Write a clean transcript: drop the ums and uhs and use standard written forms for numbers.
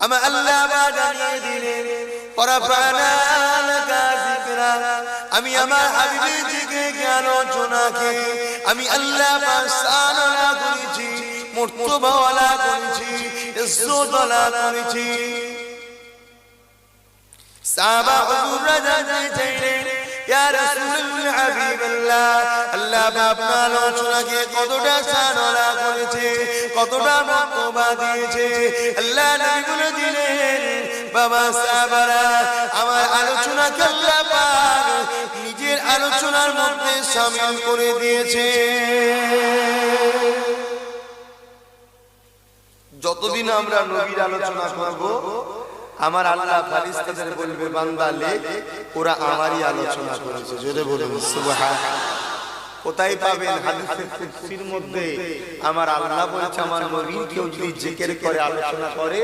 আমার আল্লাহ জানিয়ে দিলেন ওরাফানা লাকা যিকরা, আমি আমার হাবিবের জিকিরকে আলোচনাকে আমি আল্লাহ পাক সানা করেছি, মর্তবাওয়ালা করেছি, ইজ্জতওয়ালা করেছি। সাহাবা হুজুররা জানতে চাইলেন ইয়া রাসূলুল্লাহ হাবিবাল্লাহ, আল্লাহ আপনার আলোচনাকে কতটা সানা করেছে, কতটা মর্তবা দিয়েছে। আল্লাহ নবী বলে দিলেন বাবা সাহাবারা, আমার আলোচনাকে আল্লাহ পাক নিজের আলোচনার মধ্যে শামিল করে দিয়েছে। যতদিন আমরা নবীর আলোচনা করব আমার আল্লাহ ফেরেশতাদের বলবে বান্দা লেখ, ওরা আমারই আলোচনা করেছে। জোরে বলুন সুবহানাল্লাহ। কোথায় পাবেন? হাদিসের কুদসির মধ্যে আমার আল্লাহ বলছে আমার নবী কেউ যদি জিকির করে আলোচনা করে